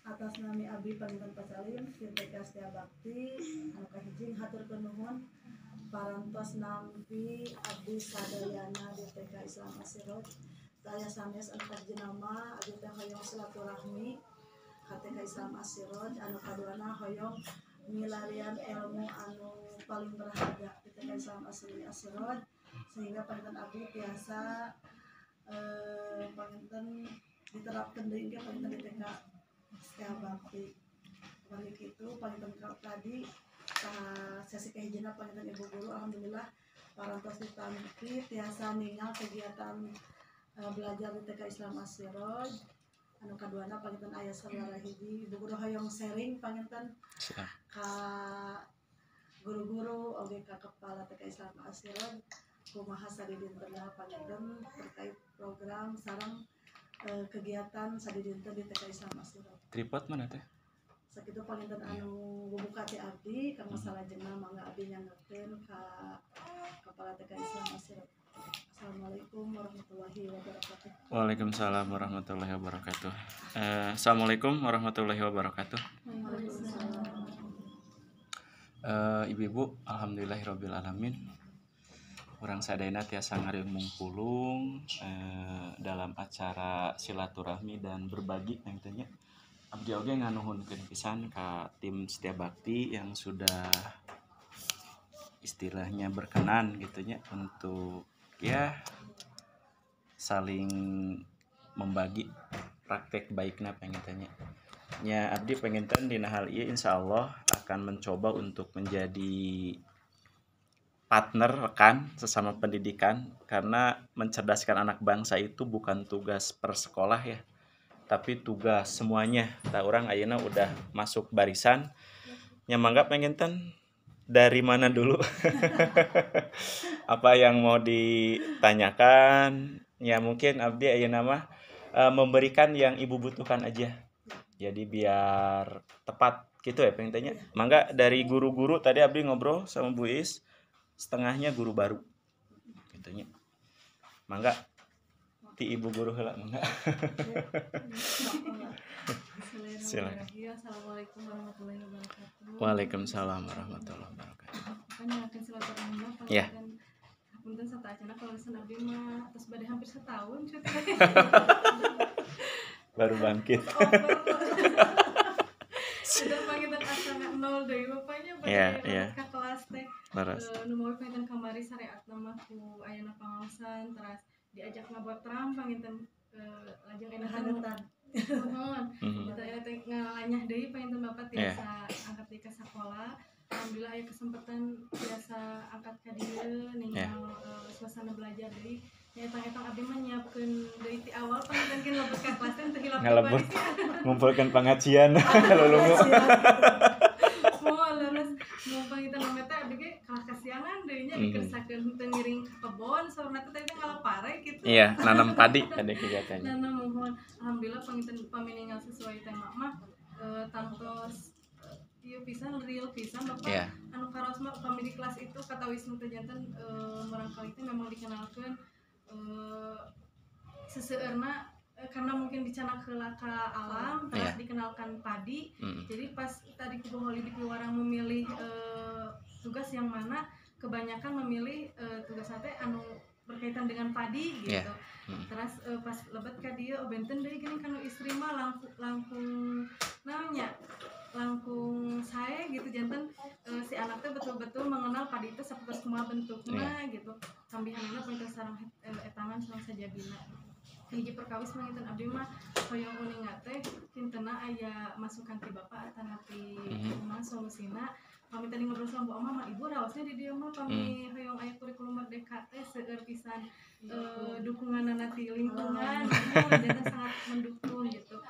atas nami abdi panginten pacalim TK Setia Bakti anu kahiji haturkeun nuhun parantos nampi abdi sadayana di TK Islam Asirot saya sanes anu jenama abdi teh hoyong silaturahmi ka TK Islam Asirot anu kaduana hoyong milarian ilmu anu paling berharga di TK Islam Asirot sehingga panginten abdi tiasa panginten diterapkan deui ge panginten di TK Setia Bakti. Balik itu panginten tadi sesi kahijina panginten ibu guru alhamdulillah parantos ditampi tiasa ningal kegiatan belajar di TK Islam Asirot anu kaduana panginten aya sabaraha hiji ibu guru hoyong sharing panginten ka guru-guru oge ka kepala TK Islam Asirot kumaha sadidintenna panginten terkait program sareng kegiatan sadidinten di TK Islam Asirot. Tripod mana teh? Sakitu panginten anu bubuka ti abdi ka masalah jenah mangga abdi nyangerkeun ka kepala TK Islam Asirot. Assalamualaikum warahmatullahi wabarakatuh. Waalaikumsalam warahmatullahi wabarakatuh. Assalamualaikum warahmatullahi wabarakatuh. Ibu-ibu, alhamdulillahirabbil alamin. Urang sadayana tiasa ngariung mungpulung dalam acara silaturahmi dan berbagi nantinya. Abdi oge nganuhunkeun pisan ka tim Setia Bakti yang sudah istilahnya berkenan gitunya untuk ya saling membagi praktek baikna pengen tanya. Nya abdi pengen dina hal ieu insyaallah akan mencoba untuk menjadi partner rekan sesama pendidikan karena mencerdaskan anak bangsa itu bukan tugas per sekolah ya, tapi tugas semuanya. Tah urang ayeuna udah masuk barisan. Nya mangga pengen dari mana dulu? Apa yang mau ditanyakan? Ya mungkin abdi ayeuna mah memberikan yang ibu butuhkan aja. Jadi biar tepat gitu ya pengen tanya. Mangga dari guru-guru tadi abdi ngobrol sama Bu Is, setengahnya guru baru. Gitu nya. Mangga ti ibu guru heula mangga. Assalamualaikum warahmatullahi wabarakatuh. Waalaikumsalam warahmatullahi wabarakatuh. Panyakeun silaturahmi ya. Punten sata acara kalau abdi mah tos bade hampir setahun cuti. Baru bangkit. Sudah pangitan asana nol deui bapaknya ka kelas teh. Nu mau pangitan kamari syariat nama ku ayana pangaosan teras diajak ngabuat terang pangitan lajeng enak hanutan. Kita teh ngalanyah deui pangitan bapak tiasa angkat di ka sakola. Alhamdulillah aya kesempatan biasa angkat ka dieu ninggal suasana belajar deui. Nya etang abdi mah nyiapkeun deui ti awal pangitan lebet ka kelas teh teu hilap ngalebet ngumpulkeun pangajian lulungu. Moal leres mun pangitan mah teh abdi ge kalah kasiangan deui nya dikersakeun teu ngiring ka kebon saurna teh ngalapare kitu. Iya, nanam padi ada kegiatannya. Nanam mohon alhamdulillah pangitan paminingal sesuai tema mah tangtos ieu pisan real pisan Bapak. Anu karos mah kami di kelas itu kata Wisnu teh janten barangkali teh memang dikenalkeun seseueurna karena mungkin dicanak heula ka alam terus dikenalkan padi. Jadi pas tadi Kubu Holi di Piwarang memilih tugas yang mana kebanyakan memilih tugas teh anu berkaitan dengan padi gitu. Terus pas lebet ka dieu benten deui geuning kana istri mah langkung naonnya langkung saya gitu janten si anak teh betul-betul mengenal padi itu sapertos kumaha bentukna gitu. Kambihanana pointer sareng etangan sareng sajabina. Hiji perkawis mangitan abdi mah hoyong uninga teh kintena aya masukan ti bapak atana ti kumaha solusina. Kami tadi ngobrol sama Bu Ama mah ibu raosnya di dieu mah kami hoyong aya kurikulum merdeka teh seueur pisan dukunganna ti lingkungan janten sangat mendukung gitu.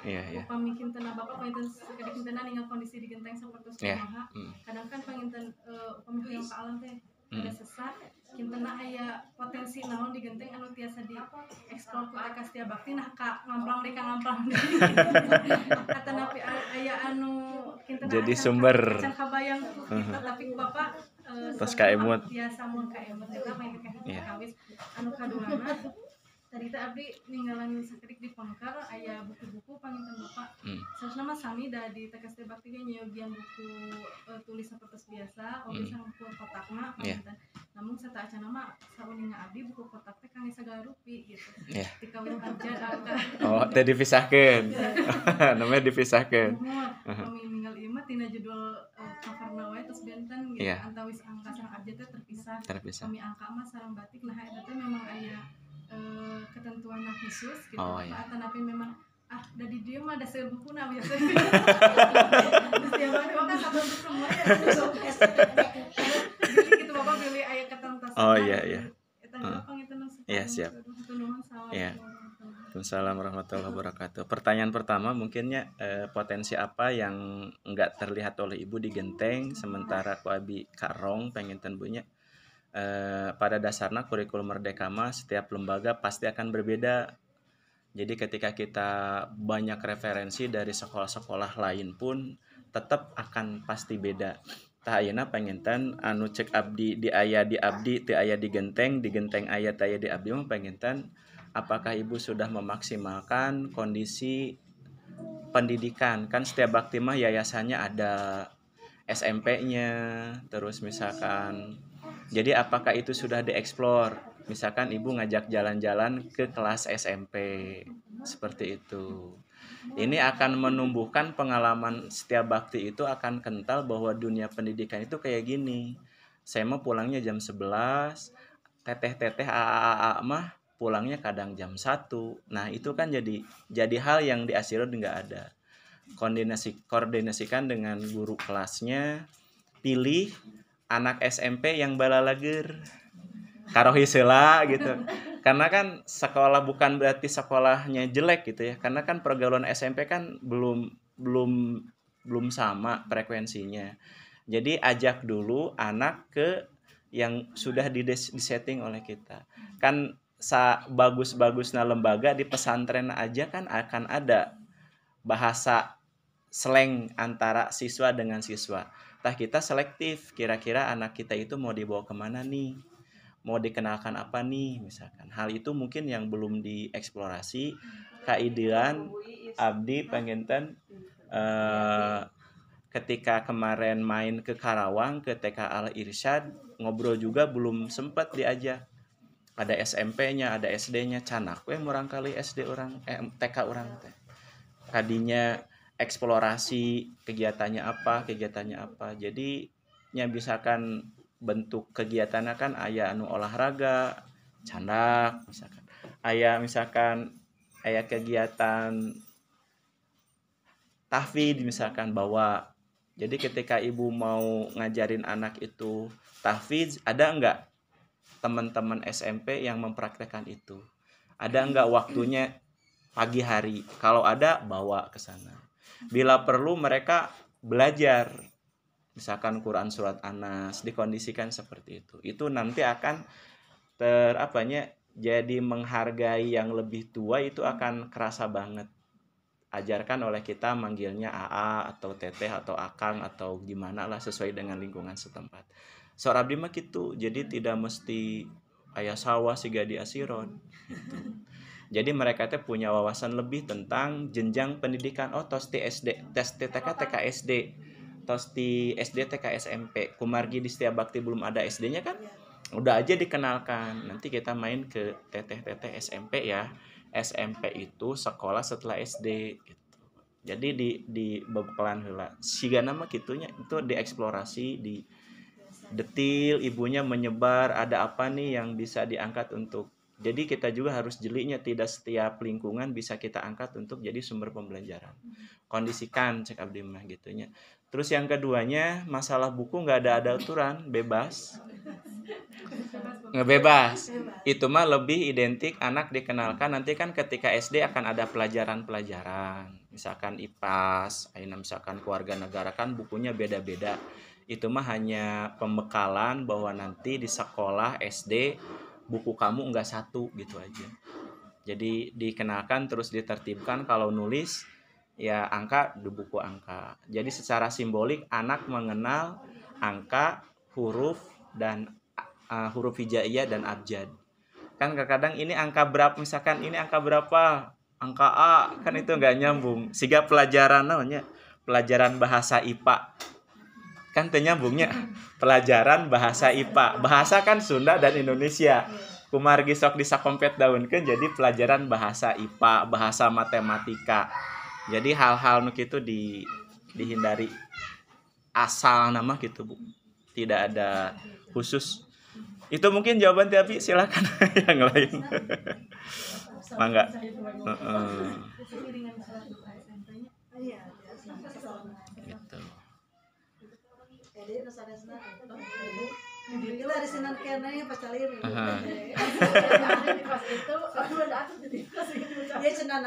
Upami kintena bapak panginten sakade kintena ninggal kondisi di genteng sapertos kumaha. Kadang kan panginten upami hoyong ka alam teh ada sesat kintena aya potensi naon di genteng anu tiasa dieksplor ku TK Setia Bakti nah ka ngamplang deui atanapi aya anu kintena jadi sumber can kabayang kita tapi Bapak tos ka emut biasa mun ka emut eta mah kawis anu kaduana tadi teh abdi ninggalan sakedik di pangkar aya buku-buku panginten bapak sausna mah sami da di TKSD Bakti ge nyieun buku tulis sapertos biasa oge sareng buku kotakna panginten namun sata acana mah sauninga abdi buku kotak teh kangge sagala rupi gitu dikawin abjad angka oh teh dipisahkeun namanya dipisahkeun kami ninggal ieu mah tina judul coverna wae tos benten gitu antawis angka sareng abjad teh terpisah kami angka mah sareng batik nah eta teh memang aya ketentuan khusus gitu tapi memang da di dieu mah da seueur bukuna biasanya terus dia mah kan satu untuk semua ya jadi gitu bapak pilih aya ketentuan iya eta gampang itu siap Waalaikumsalam warahmatullahi wabarakatuh. Pertanyaan pertama mungkinnya potensi apa yang enggak terlihat oleh ibu di genteng sementara ku abi karong pengen tentunya pada dasarnya kurikulum Merdeka mah setiap lembaga pasti akan berbeda. Jadi ketika kita banyak referensi dari sekolah-sekolah lain pun tetap akan pasti beda. Tah ayeuna penginten anu cek abdi di aya di abdi teu aya di genteng aya teu aya di abdi mah penginten apakah ibu sudah memaksimalkan kondisi pendidikan kan setiap bakti mah yayasannya ada SMP-nya terus misalkan jadi apakah itu sudah dieksplor misalkan ibu ngajak jalan-jalan ke kelas SMP seperti itu ini akan menumbuhkan pengalaman setiap bakti itu akan kental bahwa dunia pendidikan itu kayak gini saya mah pulangnya jam 11 teteh AAA mah pulangnya kadang jam 1 nah itu kan jadi hal yang di Asirod nggak ada koordinasikan dengan guru kelasnya pilih anak SMP yang balalager karohi heula gitu karena kan sekolah bukan berarti sekolahnya jelek gitu ya karena kan pergaulan SMP kan belum sama frekuensinya jadi ajak dulu anak ke yang sudah disetting oleh kita kan bagus-bagusnya lembaga di pesantren aja kan akan ada bahasa slang antara siswa dengan siswa tah kita selektif kira-kira anak kita itu mau dibawa kemana nih mau dikenalkan apa nih misalkan hal itu mungkin yang belum dieksplorasi kaidean abdi penginten ketika kemarin main ke Karawang ke TK Al Irsyad ngobrol juga belum sempat diajak ada SMP-nya ada SD-nya canak we murang kali SD orang TK orang teh kadinya eksplorasi kegiatannya apa jadi nya misalkan bentuk kegiatannya kan aya anu olahraga candak misalkan aya kegiatan tahfidz misalkan bawa jadi ketika ibu mau ngajarin anak itu tahfidz ada enggak teman-teman SMP yang mempraktekkan itu ada enggak waktunya pagi hari kalau ada bawa ke sana bila perlu mereka belajar misalkan Quran surat Anas dikondisikan seperti itu nanti akan jadi menghargai yang lebih tua itu akan kerasa banget ajarkan oleh kita manggilnya AA atau teteh atau akang atau gimana lah sesuai dengan lingkungan setempat Sor abdi mah gitu jadi tidak mesti aya sawah siga di Asirod gitu. Jadi mereka teh punya wawasan lebih tentang jenjang pendidikan tos di SD tes TK TK SD tos di SD TK SMP kumargi di setiap bakti belum ada SD-nya kan udah aja dikenalkan nanti kita main ke teteh SMP ya SMP itu sekolah setelah SD gitu. Jadi di bebekelan heula sigana mah kitunya itu dieksplorasi di detil ibunya menyebar ada apa nih yang bisa diangkat untuk jadi kita juga harus jelinya tidak setiap lingkungan bisa kita angkat untuk jadi sumber pembelajaran kondisikan cek abdi mah gitunya terus yang keduanya masalah buku nggak ada aturan bebas ngebebas itu mah lebih identik anak dikenalkan nanti kan ketika SD akan ada pelajaran misalkan IPAS misalkan keluarga negara kan bukunya beda-beda itu mah hanya pembekalan bahwa nanti di sekolah SD buku kamu enggak satu gitu aja jadi dikenalkan terus ditertibkan kalau nulis ya angka di buku angka jadi secara simbolik anak mengenal angka huruf dan huruf hijaiyah dan abjad Kan kadang ini angka berapa, misalkan ini angka berapa, angka A, kan itu nggak nyambung. Siga pelajaran namanya pelajaran bahasa IPA kan teu nyambungnya. Pelajaran bahasa IPA, bahasa kan Sunda dan Indonesia. Kumargi sok disakompet daunkeun jadi pelajaran bahasa IPA, bahasa matematika. Jadi hal-hal nu kitu dihindari. Asal nama gitu, Bu. Tidak ada khusus. Itu mungkin jawaban Tiapi, silakan yang lain. Mangga. Iya, Gitu. jadi kita di sinan kene pacalir. Pas itu aku udah atuh jadi ya cenah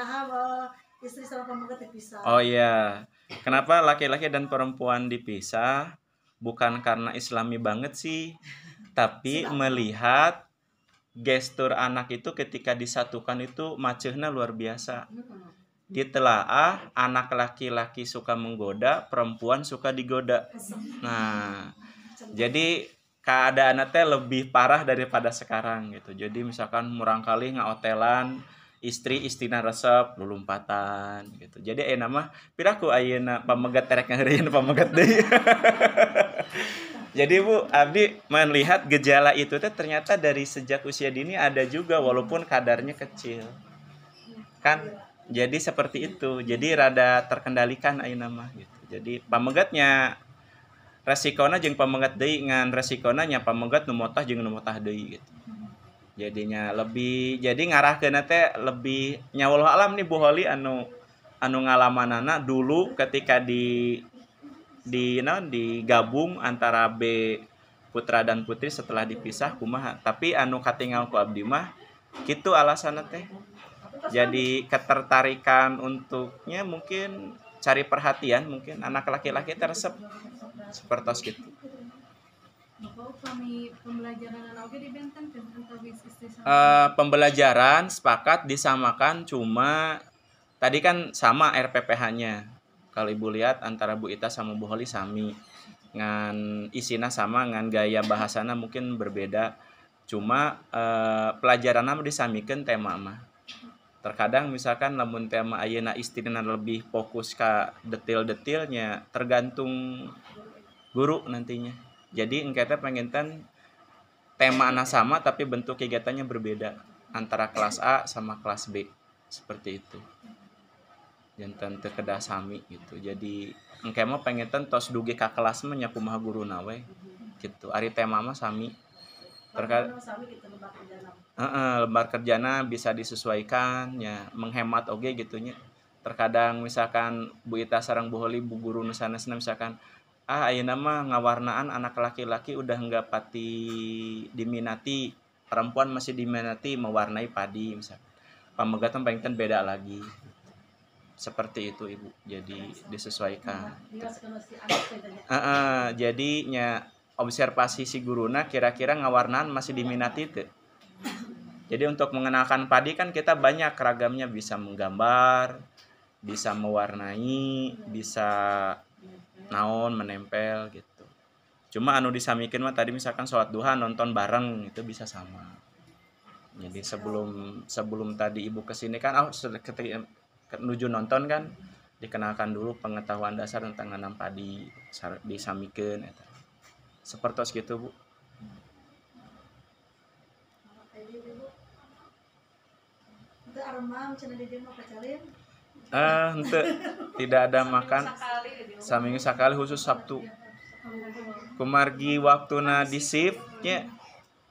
istri sama pamangkat dipisah. Oh iya. Kenapa laki-laki dan perempuan dipisah? Bukan karena Islami banget sih, tapi melihat gestur anak itu ketika disatukan itu macehna luar biasa. Ditelaah, anak laki-laki suka menggoda, perempuan suka digoda. Nah, jadi keadaan teh lebih parah daripada sekarang gitu. Jadi misalkan murangkali ngaotelan, istina resep lulumpatan gitu. Jadi nama piraku ayeuna pamegat terek ngeureun pamegat deui. Jadi Bu, Abdi melihat gejala itu teh ternyata dari sejak usia dini ada juga walaupun kadarnya kecil. Kan jadi seperti itu. Jadi rada terkendalikan ayeuna mah gitu. Jadi pamegatnya resikona jeung pamegat deui ngan resikona nya pamegat nu motah jeung nu motah deui gitu. Jadinya lebih jadi ngarahkeun teh lebih nyawallahu alam nih Bu Holi anu ngalamanana dulu ketika digabung antara B putra dan putri setelah dipisah kumaha, tapi anu katingal ku abdi mah kitu alasanna teh. Jadi ketertarikan untuknya mungkin cari perhatian, mungkin anak laki-laki teresep sepertos gitu. Pembelajaran sepakat disamakan, cuma tadi kan sama RPPH-nya. Kalau Ibu lihat antara Bu Ita sama Bu Holi sami. Ngan isina sama, ngan gaya bahasana mungkin berbeda. Cuma pelajaranna disamikeun tema mah. Terkadang misalkan lamun tema ayeuna istrina lebih fokus ka detail-detailnya, tergantung guru nantinya. Jadi engke teh penginten temana sama tapi bentuk kegiatannya berbeda antara kelas A sama kelas B. Seperti itu. Janten teu kedah sami gitu. Jadi engke mah penginten tos dugi ka kelas mah nya kumaha guruna we gitu. Ari tema mah sami. Terkadang lembar kerjana bisa disesuaikan ya, menghemat oge gitunya. Terkadang misalkan Bu Ita sareng Bu Holi bu guru nu sanesna misalkan ayeuna mah ngawarnaan anak laki-laki udah enggak pati diminati, perempuan masih diminati mewarnai padi misalkan. Pamegatan pengen beda lagi. Seperti itu Ibu. Jadi disesuaikan. Jadinya observasi si guruna kira-kira ngawarnaan masih diminati teu. Jadi untuk mengenalkan padi kan kita banyak ragamnya, bisa menggambar, bisa mewarnai, bisa naon menempel gitu. Cuma anu disamikeun mah tadi misalkan sholat duha nonton bareng itu bisa sama. Jadi sebelum tadi Ibu kesini kan ketika menuju nonton kan dikenalkan dulu pengetahuan dasar tentang nanam padi disamikeun eta. Sepertos gitu Bu. Tidak ada makan saminggu sakali khusus Sabtu. Kumargi waktuna di shiftnya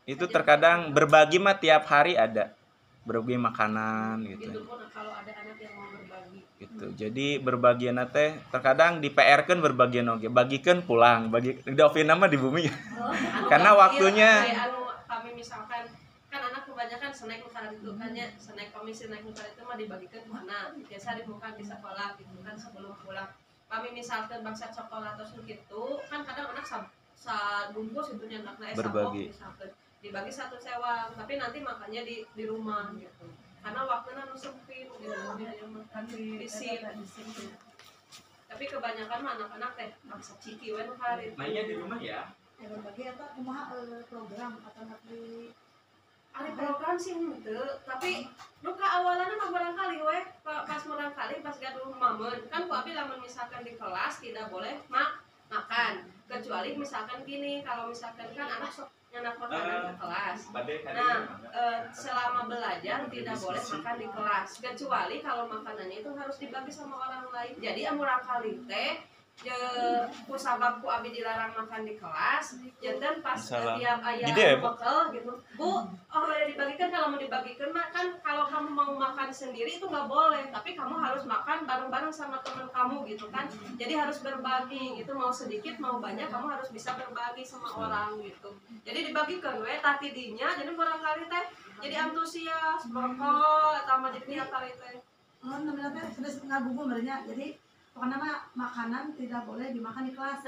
itu terkadang berbagi mah tiap hari ada berbagi makanan gitu. Gitu. Jadi berbagian teh terkadang di PR-keun berbagian oge, bagikeun pulang, bagi Dovina mah di bumi. Karena waktunya kami misalkan kan anak kebanyakan snack makanan itu kan ya, snack komisi snack makanan itu mah dibagikan mana biasa dibuka di sekolah gitu kan sebelum pulang. Kami misalkan bangsa coklat atau gitu kan kadang anak bungkus itu nyandakna berbagi. Dibagi satu sewa, tapi nanti makannya di rumah gitu. Karena waktunya sempit gitu, makan di sini. Tapi kebanyakan mah anak-anak teh bangsa ciki we nu hari. Mainnya di rumah ya. Berbagi eta kumaha program atau di Ari program sih henteu, tapi luka awalnya mah barangkali we pas barangkali pas gaduh mamen kan ku abi lamun misalkan di kelas tidak boleh makan, kecuali misalkan gini, kalau misalkan kan anak sok nyanak makanan ke kelas. Nah, selama belajar tidak boleh makan di kelas, kecuali kalau makanannya itu harus dibagi sama orang lain. Jadi amurang kali teh ku sabab ku abi dilarang makan di kelas, jantan pas tiap ayah bekal gitu, Bu, boleh dibagikan, kalau mau dibagikan mah kan kalau kamu mau makan sendiri itu nggak boleh, tapi kamu harus makan bareng-bareng sama teman kamu gitu kan, jadi harus berbagi gitu, mau sedikit mau banyak kamu harus bisa berbagi sama orang gitu, jadi dibagikan we tati dinya, jadi barangkali teh jadi antusias berkol sama jadi tiap kali teh. Oh, namanya teh sudah ngabubu merenya, jadi pokoknya makanan tidak boleh dimakan di kelas.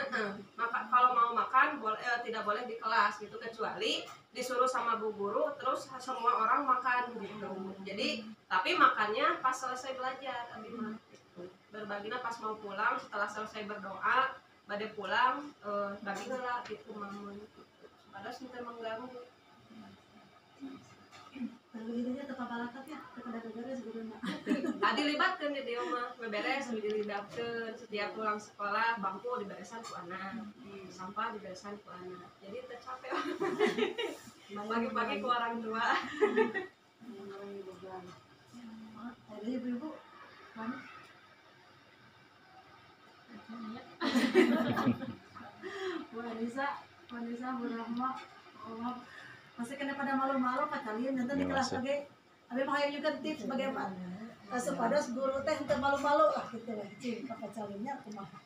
Kalau mau makan tidak boleh di kelas gitu, kecuali disuruh sama bu guru terus semua orang makan gitu. Jadi tapi makannya pas selesai belajar, gitu. Berbaginya pas mau pulang setelah selesai berdoa, badai pulang bagilah gitu mamun. Padahal sudah mengganggu. Lalu itunya tetap balakat ya, tetap ada beres guruna. Dilibatkan di dia mah, beberes dilibatkan setiap pulang sekolah, bangku diberesan ku anak, sampah diberesan ku anak. Jadi tercapek. Pagi-pagi ku orang tua. Ada ibu-ibu, mana? Bu Anissa, Bu Rahma, Allah. Masih kena pada malu-malu kalian nanti di kelas lagi. Abi mah juga tips bagaimana supaya guru teh teu malu-malu lah gitu lah. Cing kapacalinya kumaha.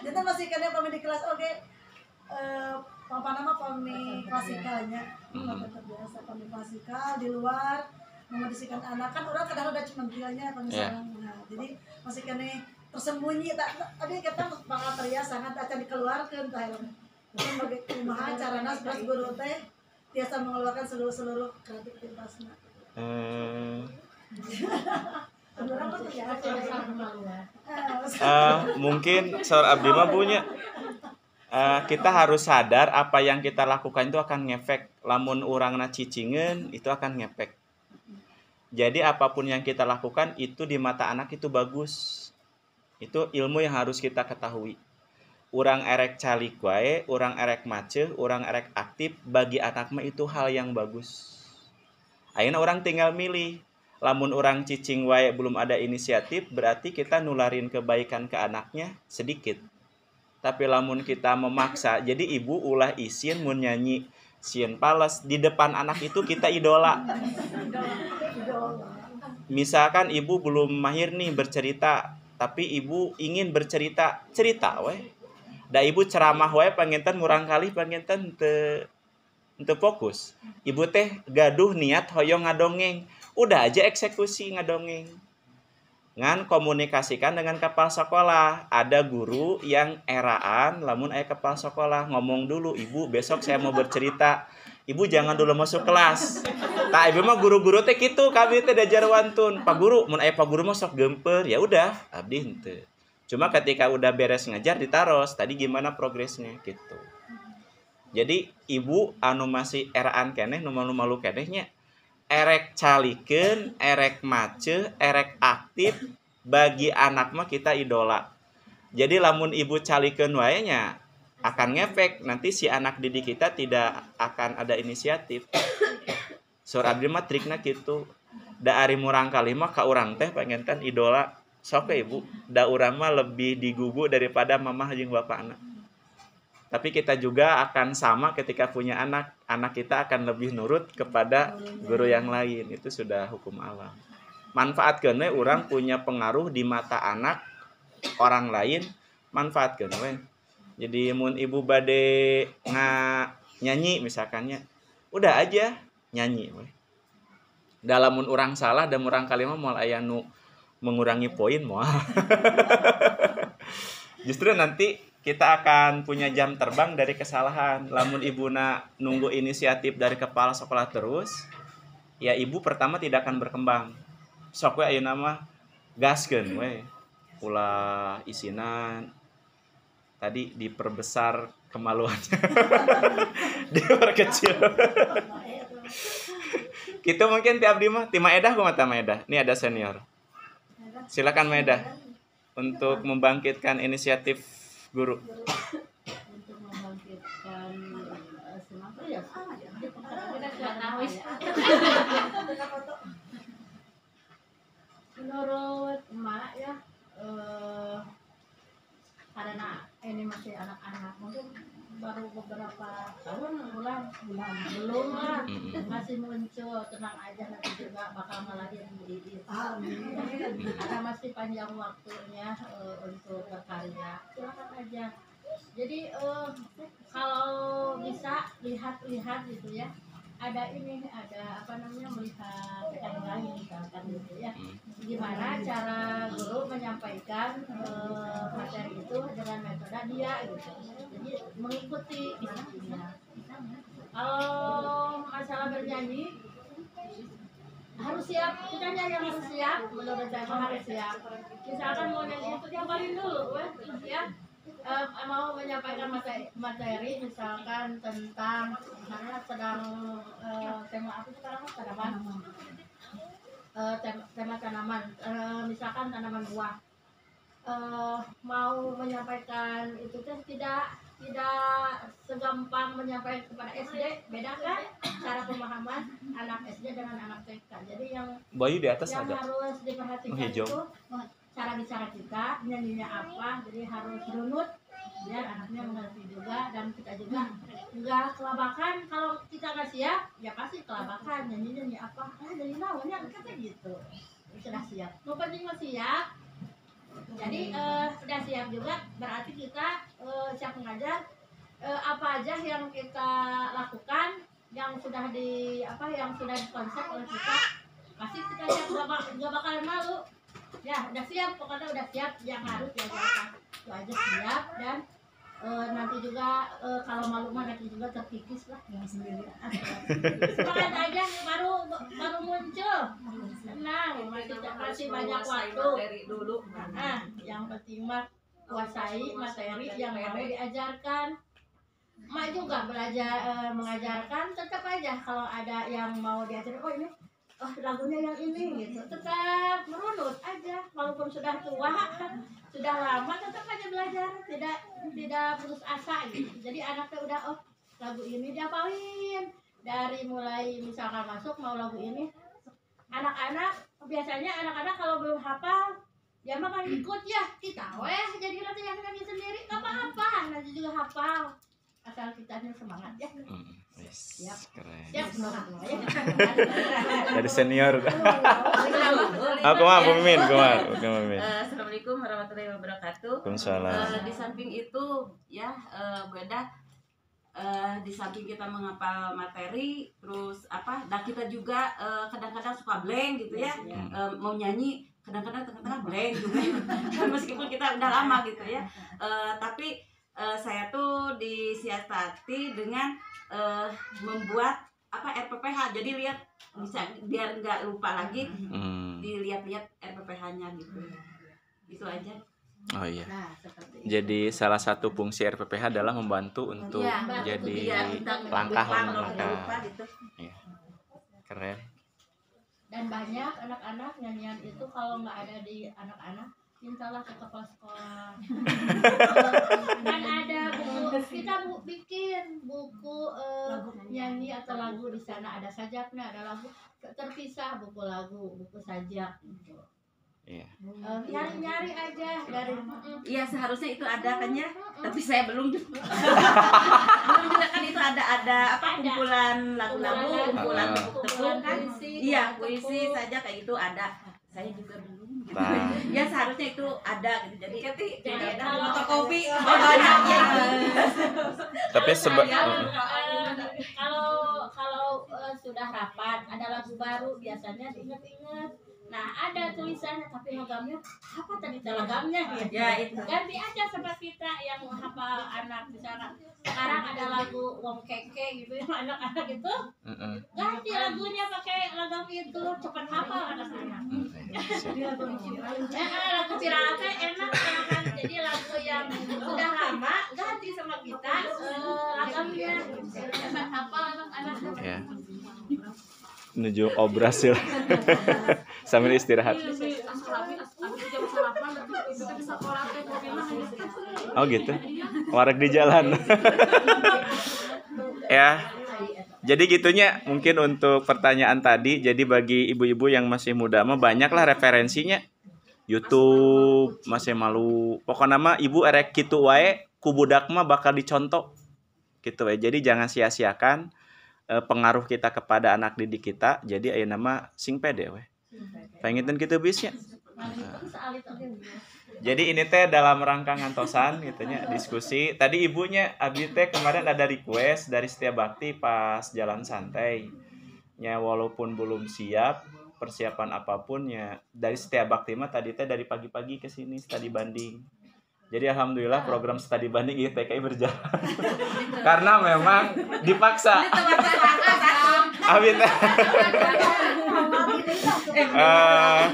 Jadi masih kena pami di kelas oke. Apa nama pami klasikalnya. Tetap biasa pami klasikal di luar memedisikan anak kan orang kadang udah cuma bilangnya kalau misalnya. Nah, jadi masih kena tersembunyi tak abi kita bakal teriak sangat akan dikeluarkan tah. Mungkin bagi kumaha carana beras guru teh biasa mengeluarkan seluruh kreativitasnya. Mungkin Saur Abdi mah punya kita harus sadar apa yang kita lakukan itu akan ngefek. Lamun urangna cicingeun itu akan ngefek. Jadi apapun yang kita lakukan itu di mata anak itu bagus. Itu ilmu yang harus kita ketahui. Urang erek calik wae, urang erek maceh, urang erek aktif, bagi anak mah itu hal yang bagus. Ayeuna orang tinggal milih. Lamun orang cicing wae belum ada inisiatif, berarti kita nularin kebaikan ke anaknya sedikit. Tapi lamun kita memaksa, jadi ibu ulah isin mun nyanyi sieun pales di depan anak itu kita idola. Misalkan ibu belum mahir nih bercerita, tapi ibu ingin bercerita, cerita wae. Da ibu ceramah wae panginten murang kali panginten teu fokus. Ibu teh gaduh niat hoyong ngadongeng. Udah aja eksekusi ngadongeng. Ngan komunikasikan dengan kepala sekolah. Ada guru yang eraan lamun aya kepala sekolah ngomong dulu, "Ibu, besok saya mau bercerita. Ibu jangan dulu masuk kelas." Tah ibu mah guru-guru teh kitu, kami teh diajar wantun. Pak guru, mun aya Pak guru mah sok gemper. Ya udah, abdi henteu. Cuma ketika udah beres ngajar ditaros, tadi gimana progresnya gitu. Jadi ibu anu masih eraan keneh nu malu-malu kenehnya erek calikeun, erek maceh, erek aktif, bagi anak mah kita idola. Jadi lamun ibu calikeun wae nya akan ngefek, nanti si anak didik kita tidak akan ada inisiatif. Saur abdi mah trikna kitu. Da ari murang kali mah ka urang teh panginten idola. Sok ibu, da urang mah lebih digugu daripada mamah jeung bapakna. Tapi kita juga akan sama ketika punya anak. Anak kita akan lebih nurut kepada guru yang lain. Itu sudah hukum alam. Manfaatkeun we urang punya pengaruh di mata anak orang lain, manfaatkeun we. Jadi mun ibu bade nyanyi misalkannya, udah aja nyanyi we. Dalam mun urang salah dan urang kalimah moal aya nu mengurangi poin moal. Justru nanti kita akan punya jam terbang dari kesalahan. Lamun ibuna nunggu inisiatif dari kepala sekolah terus, ya ibu pertama tidak akan berkembang. Sok we ayeuna mah gaskeun we. Ulah isinan tadi diperbesar kemaluannya. Diperkecil. Gitu mungkin tiap Abdi mah. Ti Maedah kumaha Maedah? Ini ada senior. Silakan Maedah untuk membangkitkan inisiatif guru. Untuk membangkitkan semangat ya. Menurut emak ya, karena ini masih anak-anak, mungkin baru beberapa tahun bulan belum lah, masih muncul, tenang aja, nanti juga bakal ngelahirin bibit. Karena masih panjang waktunya untuk berkarya, silakan aja. Jadi kalau bisa lihat gitu ya, ada apa namanya, melihat yang lain misalkan gitu ya, gimana cara guru menyampaikan materi itu dengan metode dia gitu, jadi mengikuti isinya. Kalau masalah bernyanyi harus siap, kitanya yang harus siap, menurut saya harus siap. Misalkan mau nyanyi itu diapain dulu ya, mau menyampaikan materi misalkan tentang misalnya sedang tema apa sekarang, tanaman, tema tanaman, misalkan tanaman buah, mau menyampaikan itu kan tidak segampang menyampaikan kepada SD, beda kan cara pemahaman anak SD dengan anak TK. Jadi yang Bayu di atas yang ada. harus diperhatikan Hijau. itu cara bicara kita, nyanyinya apa, jadi harus runut biar anaknya mengerti juga, dan kita juga nggak kelabakan. Kalau kita nggak siap ya pasti kelabakan, nyanyi apa, nyanyi naonnya kata gitu. Sudah siap, mau penting mah siap. Jadi sudah siap juga berarti kita siap mengajar. Apa aja yang kita lakukan yang sudah dikonsep oleh kita, pasti kita siap, nggak bakalan malu. Ya udah siap, pokoknya udah siap yang harus diajarkan itu aja siap. Dan nanti juga kalau malu mah nanti juga terkikis lah yang sendiri. Semangat aja, baru muncul, tenang, masih banyak waktu. Dulu. Nah, yang penting mah kuasai materi yang mau diajarkan. Mak juga belajar mengajarkan, tetap aja kalau ada yang mau diajarkan, lagunya yang ini gitu, tetap merunut aja walaupun sudah tua, sudah lama, tetap aja belajar, tidak putus asa gitu. Jadi anaknya udah lagu ini diapalin dari mulai misalkan masuk mau lagu ini. Biasanya anak-anak kalau belum hafal dia mah kan ikut ya, kita jadi latihan kaki sendiri, nggak apa-apa, nanti juga hafal asal kitanya semangat ya. Yes, Siap. keren. Siap semangat ya. Dari senior. Aku mah Bu Mimin, Assalamualaikum warahmatullahi wabarakatuh. Waalaikumsalam. Di samping itu ya beda, di samping kita menghafal materi, terus dan kita juga kadang-kadang suka blank gitu ya, mau nyanyi kadang-kadang blank juga, meskipun kita udah lama gitu ya, tapi saya tuh disiasati dengan membuat RPPH, jadi lihat bisa biar nggak lupa lagi, dilihat-lihat RPPH-nya gitu, itu aja. Oh iya. Nah, seperti itu. Jadi salah satu fungsi RPPH adalah membantu untuk jadi langkah. Gitu. Iya. Keren. Dan banyak anak-anak nyanyian itu kalau nggak ada di anak-anak, mintalah ke kepala sekolah. Kan ada buku, kita bikin buku nyanyi atau lagu, di sana ada sajaknya, ada lagu terpisah, buku lagu, buku sajak gitu. Iya. Nyari-nyari aja dari Iya, seharusnya itu ada kan ya, tapi saya belum juga. Belum juga kan itu ada kumpulan lagu-lagu, kumpulan buku tepung kan? Iya, puisi saja kayak gitu ada. Saya juga belum. Nah. Ya seharusnya itu ada gitu. Jadi kalau fotokopi Tapi kalau sudah rapat ada lagu baru biasanya diingat-ingat. Nah, ada tulisannya tapi logamnya apa tadi logamnya gitu. Ya itu. Ganti aja sama kita yang hafal anak misalnya. Sekarang ada lagu Wong Keke gitu yang anak-anak itu. Ganti lagunya pakai logam itu, cepat hafal anak-anak. Lagu pirata enak kan. Jadi lagu yang sudah lama Ya. Menuju obras ya. Sambil istirahat. Oh gitu. Warak di jalan. Ya. Jadi gitunya mungkin untuk pertanyaan tadi. Jadi bagi ibu-ibu yang masih muda mah banyaklah referensinya. YouTube masih malu. Pokoknya mah ibu erek kitu wae ku budak mah bakal dicontoh. Gitu wae. Jadi jangan sia-siakan pengaruh kita kepada anak didik kita. Jadi aya nama sing pede we. Pengen gitu bisnya. Jadi ini teh dalam rangka ngantosan gitunya diskusi. Tadi ibunya abdi teh kemarin ada request dari Setia Bakti pas jalan santai. Ya walaupun belum siap persiapan apapun ya dari Setia Bakti mah tadi teh dari pagi-pagi ke sini studi banding. Jadi alhamdulillah program studi banding ITKI berjalan. Karena memang dipaksa. Abdi teh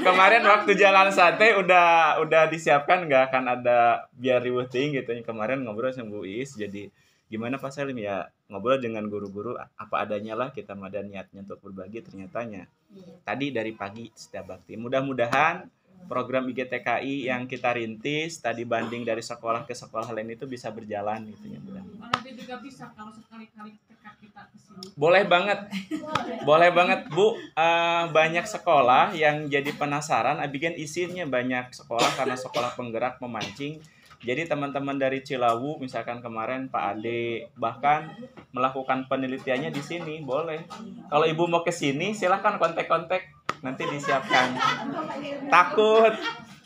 kemarin waktu jalan sate udah disiapkan nggak akan ada biar riuh ting gitu. Kemarin ngobrol sama Bu Is, jadi gimana Pak Salim ya ngobrol dengan guru-guru apa adanya lah, kita ada niatnya untuk berbagi, ternyatanya tadi dari pagi Setia Bakti. Mudah-mudahan program IGTKI yang kita rintis tadi banding dari sekolah ke sekolah lain itu bisa berjalan gitu ya. Nanti juga bisa kalau sekali-kali kita kesini. Boleh banget Bu. Banyak sekolah yang jadi penasaran, bikin isinya banyak sekolah karena sekolah penggerak memancing. Jadi teman-teman dari Cilawu misalkan kemarin Pak Ade bahkan melakukan penelitiannya di sini, boleh. Kalau Ibu mau ke sini silahkan kontak-kontak, nanti disiapkan.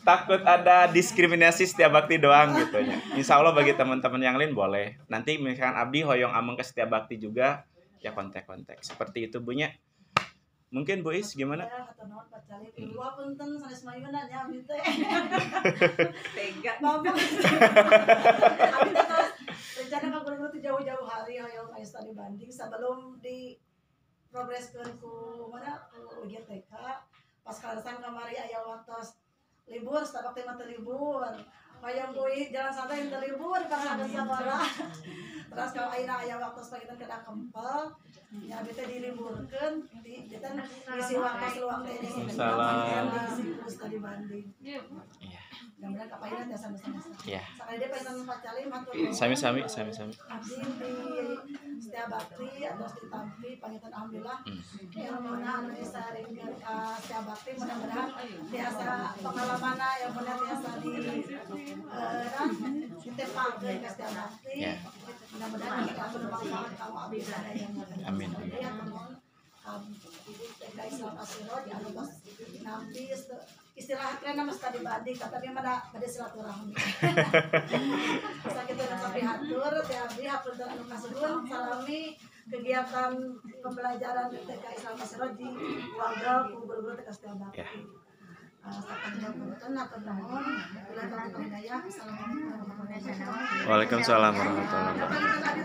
Takut ada diskriminasi Setia Bakti doang gitu ya. Insya Allah bagi teman-teman yang lain boleh. Nanti misalkan Abdi hoyong ameng ke Setia Bakti juga ya kontak-kontak. Seperti itu Bunya. Mungkin Bu Is gimana? Dua punten sanes mayuna nya abdi teh. Tega. Bapak. Abdi teh rencana ka guru-guru teh jauh-jauh hari hoyong aya studi banding sebelum di progreskeun ku mana ku UGTK. Pas kalasan kamari aya waktos libur, Setia Bakti mah teu libur. Hoyong kuy jalan santai teu libur karena ada sekolah. Terus kalau ayeuna aya waktu sakitan kena kempel, ya abdi teh diliburkeun, kita isi waktu luang teh di sini. Salam. Isi studi banding. Iya. Mudah-mudahan kapaina teh sama-sama. Iya. Sakali dia pengen Pak Calim matur. Sami-sami. Abdi di Setia Bakti atau di Tampi pangitan alhamdulillah. Ya mudah-mudahan bisa ringan ka Setia Bakti, mudah-mudahan biasa pengalaman yang benar biasa di ditepakeun ka Setia Bakti. Mudah-mudahan kita bermanfaat kamu abdi sadaya. Amin. Ya teman TK Islam Asiro di Anubas nanti istilah keren nama studi banding tapi mana pada silaturahmi. Sakit dan tapi hatur tiap hatur dan anu kasuhun salami kegiatan pembelajaran di TK Islam Asiro di warga guru-guru TK Setia Bakti. Waalaikumsalam warahmatullahi wabarakatuh.